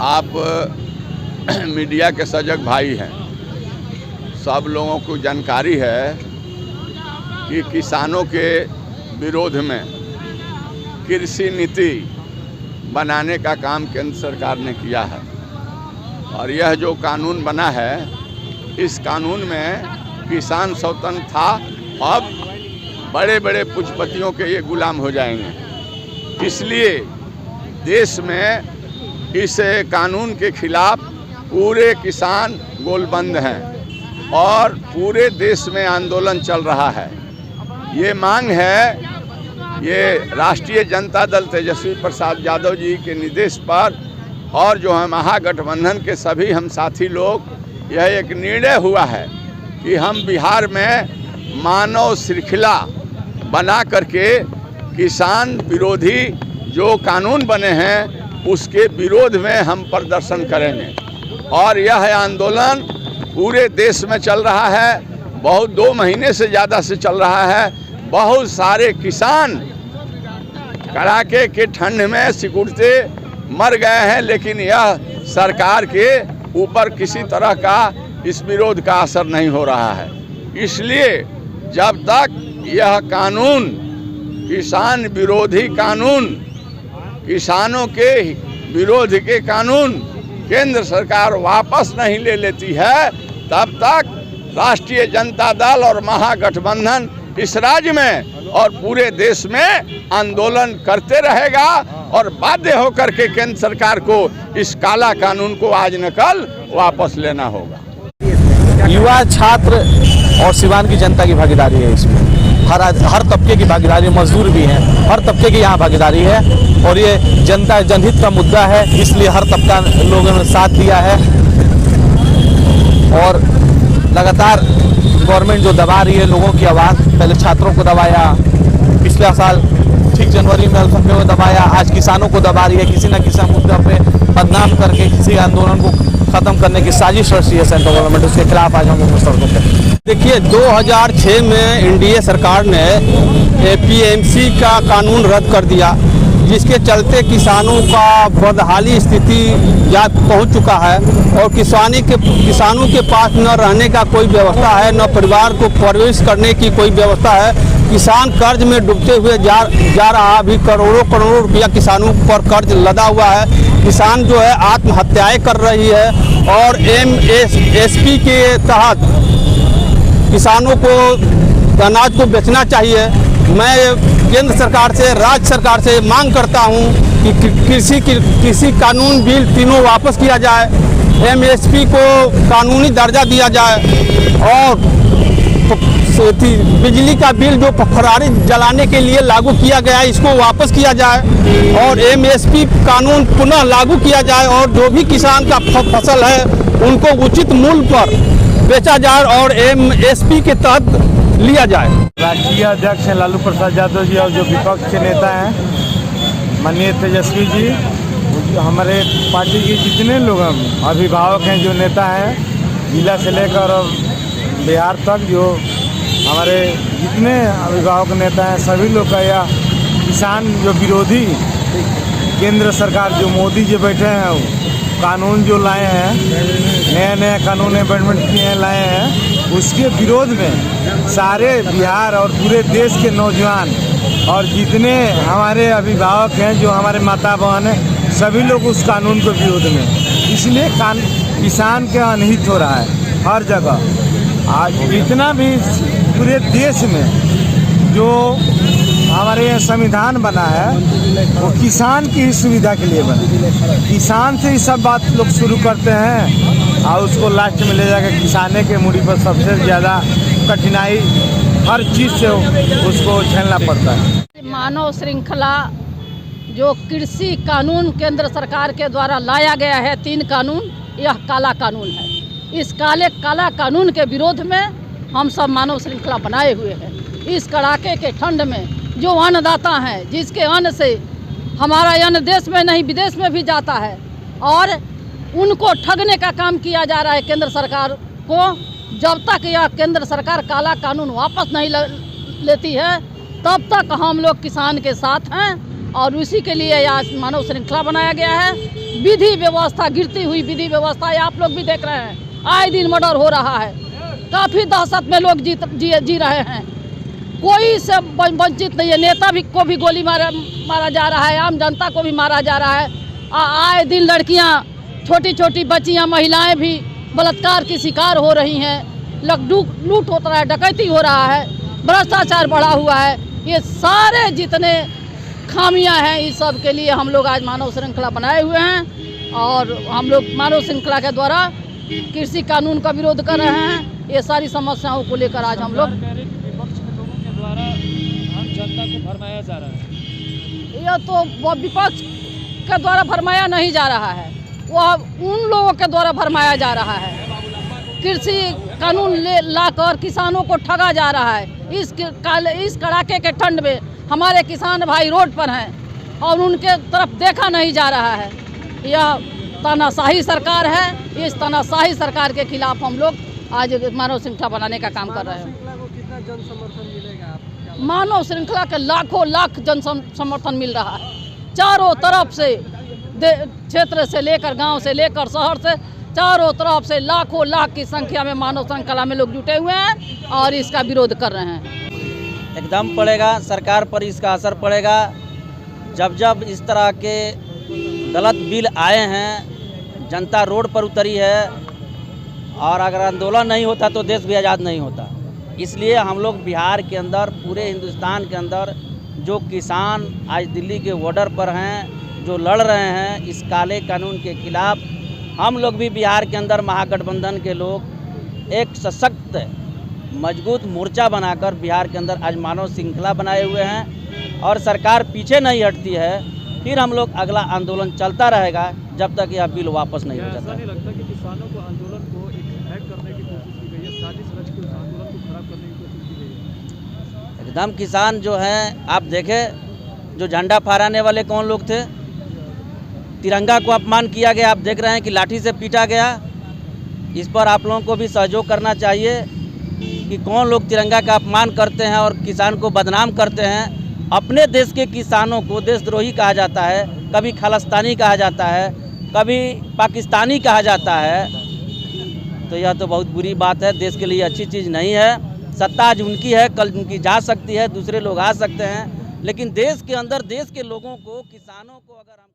आप मीडिया के सजग भाई हैं, सब लोगों को जानकारी है कि किसानों के विरोध में कृषि नीति बनाने का काम केंद्र सरकार ने किया है। और यह जो कानून बना है, इस कानून में किसान स्वतंत्र था, अब बड़े बड़े पूंजीपतियों के ये गुलाम हो जाएंगे। इसलिए देश में इस कानून के खिलाफ पूरे किसान गोलबंद हैं और पूरे देश में आंदोलन चल रहा है। ये मांग है, ये राष्ट्रीय जनता दल तेजस्वी प्रसाद यादव जी के निर्देश पर और जो है महागठबंधन के सभी हम साथी लोग, यह एक निर्णय हुआ है कि हम बिहार में मानव श्रृंखला बना करके किसान विरोधी जो कानून बने हैं उसके विरोध में हम प्रदर्शन करेंगे। और यह आंदोलन पूरे देश में चल रहा है, बहुत 2 महीने से ज़्यादा से चल रहा है। बहुत सारे किसान कड़ाके के ठंड में सिकुड़ते मर गए हैं, लेकिन यह सरकार के ऊपर किसी तरह का इस विरोध का असर नहीं हो रहा है। इसलिए जब तक यह कानून, किसान विरोधी कानून, किसानों के विरोध के कानून केंद्र सरकार वापस नहीं ले लेती है, तब तक राष्ट्रीय जनता दल और महागठबंधन इस राज्य में और पूरे देश में आंदोलन करते रहेगा और बाध्य होकर के केंद्र सरकार को इस काला कानून को आज न कल वापस लेना होगा। युवा, छात्र और सिवान की जनता की भागीदारी है इसमें, हर तबके की भागीदारी, मजदूर भी हैं, हर तबके की यहाँ भागीदारी है और ये जनता जनहित का मुद्दा है, इसलिए हर तबका लोगों ने साथ दिया है। और लगातार गवर्नमेंट जो दबा रही है लोगों की आवाज़, पहले छात्रों को दबाया, पिछले साल ठीक जनवरी में अल्फाफे को दबाया, आज किसानों को दबा रही है, किसी न किसी मुद्दे पे बदनाम करके किसी आंदोलन को ख़त्म करने की साजिश रची है सेंट्रल गवर्नमेंट, उसके खिलाफ आज हम लोग सड़कों पर। देखिए, 2006 में एनडीए सरकार ने एपीएमसी का कानून रद्द कर दिया, जिसके चलते किसानों का बदहाली स्थिति पहुंच चुका है और किसानों के पास न रहने का कोई व्यवस्था है, न परिवार को परवरिश करने की कोई व्यवस्था है। किसान कर्ज में डूबते हुए जा रहा। अभी करोड़ों रुपया किसानों पर कर्ज लदा हुआ है। किसान जो है आत्महत्याएं कर रही है और एमएसपी के तहत किसानों को अनाज को बेचना चाहिए। मैं केंद्र सरकार से, राज्य सरकार से मांग करता हूं कि कृषि कानून बिल तीनों वापस किया जाए, एमएसपी को कानूनी दर्जा दिया जाए और बिजली का बिल जो फरारी जलाने के लिए लागू किया गया है इसको वापस किया जाए और एमएसपी कानून पुनः लागू किया जाए और जो भी किसान का फसल है उनको उचित मूल्य पर बेचा जाए और एमएसपी के तहत लिया जाए। राष्ट्रीय अध्यक्ष हैं लालू प्रसाद यादव जी और जो विपक्ष के नेता हैं माननीय तेजस्वी जी, हमारे पार्टी के जितने लोग अभिभावक हैं, जो नेता हैं जिला से लेकर और बिहार तक, जो हमारे जितने अभिभावक नेता हैं, सभी लोग का यह किसान जो विरोधी केंद्र सरकार जो मोदी जी बैठे हैं कानून जो लाए हैं, नए कानून अमेंडमेंट किए हैं, लाए हैं, उसके विरोध में सारे बिहार और पूरे देश के नौजवान और जितने हमारे अभिभावक हैं, जो हमारे माता बहन हैं, सभी लोग उस कानून के विरोध में। इसलिए किसान के अनहित हो रहा है हर जगह। आज जितना भी पूरे देश में जो हमारे यहाँ संविधान बना है वो किसान की ही सुविधा के लिए बना। किसान से ही सब बात लोग शुरू करते हैं और उसको लास्ट में ले जाकर किसाने के मूड़ी पर सबसे ज़्यादा कठिनाई हर चीज़ से उसको झेलना पड़ता है। मानव श्रृंखला जो कृषि कानून केंद्र सरकार के द्वारा लाया गया है, 3 कानून, यह काला कानून है। इस काला कानून के विरोध में हम सब मानव श्रृंखला बनाए हुए हैं। इस कड़ाके के ठंड में जो अन्नदाता हैं, जिसके अन्न से हमारा अन्न देश में नहीं विदेश में भी जाता है, और उनको ठगने का काम किया जा रहा है केंद्र सरकार को। जब तक यह केंद्र सरकार काला कानून वापस नहीं लेती है, तब तक हम लोग किसान के साथ हैं और उसी के लिए आज मानव श्रृंखला बनाया गया है। विधि व्यवस्था, गिरती हुई विधि व्यवस्था आप लोग भी देख रहे हैं, आए दिन मर्डर हो रहा है, काफ़ी दहशत में लोग जी रहे हैं, कोई से वंचित नहीं है। नेता भी को भी गोली मारा जा रहा है, आम जनता को भी मारा जा रहा है। आए दिन लड़कियां, छोटी छोटी बच्चियां, महिलाएं भी बलात्कार की शिकार हो रही हैं, लूट होता रहा है, डकैती हो रहा है, भ्रष्टाचार बढ़ा हुआ है। ये सारे जितने खामियां हैं, इस सब के लिए हम लोग आज मानव श्रृंखला बनाए हुए हैं और हम लोग मानव श्रृंखला के द्वारा कृषि कानून का विरोध कर रहे हैं। ये सारी समस्याओं को लेकर आज हम लोग विपक्ष के लोगों के द्वारा आम जनता को भरमाया जा रहा है। यह तो वो विपक्ष के द्वारा भरमाया नहीं जा रहा है, वह उन लोगों के द्वारा भरमाया जा रहा है। कृषि कानून लाकर किसानों को ठगा जा रहा है। इस कड़ाके के ठंड में हमारे किसान भाई रोड पर हैं और उनके तरफ देखा नहीं जा रहा है। यह तानाशाही सरकार है। इस तानाशाही सरकार के खिलाफ हम लोग आज मानव श्रृंखला बनाने का काम कर रहे हैं। कितना जन समर्थन मिलेगा? मानव श्रृंखला के लाखों लाख जन समर्थन मिल रहा है। चारों तरफ से, क्षेत्र से लेकर, गांव से लेकर शहर से, चारों तरफ से लाखों लाख की संख्या में मानव श्रृंखला में लोग जुटे हुए हैं और इसका विरोध कर रहे हैं। एकदम पड़ेगा, सरकार पर इसका असर पड़ेगा। जब जब इस तरह के गलत बिल आए हैं, जनता रोड पर उतरी है और अगर आंदोलन नहीं होता तो देश भी आज़ाद नहीं होता। इसलिए हम लोग बिहार के अंदर, पूरे हिंदुस्तान के अंदर जो किसान आज दिल्ली के बॉर्डर पर हैं, जो लड़ रहे हैं इस काले कानून के खिलाफ, हम लोग भी बिहार के अंदर महागठबंधन के लोग एक सशक्त मजबूत मोर्चा बनाकर बिहार के अंदर आज मानव श्रृंखला बनाए हुए हैं और सरकार पीछे नहीं हटती है। फिर हम लोग अगला आंदोलन चलता रहेगा जब तक यह बिल वापस नहीं हो जाता। ऐसा नहीं लगता कि किसानों को आंदोलन को एक हैक करने की कोशिश की गई है, साजिश रच के उस आंदोलन को खराब करने की कोशिश की गई है? एकदम किसान जो हैं, आप देखें जो झंडा फहराने वाले कौन लोग थे, तिरंगा को अपमान किया गया, आप देख रहे हैं कि लाठी से पीटा गया। इस पर आप लोगों को भी सहयोग करना चाहिए कि कौन लोग तिरंगा का अपमान करते हैं और किसान को बदनाम करते हैं। अपने देश के किसानों को देशद्रोही कहा जाता है, कभी खालिस्तानी कहा जाता है, कभी पाकिस्तानी कहा जाता है। तो यह तो बहुत बुरी बात है, देश के लिए अच्छी चीज़ नहीं है। सत्ता आज उनकी है, कल उनकी जा सकती है, दूसरे लोग आ सकते हैं, लेकिन देश के अंदर देश के लोगों को, किसानों को अगर हम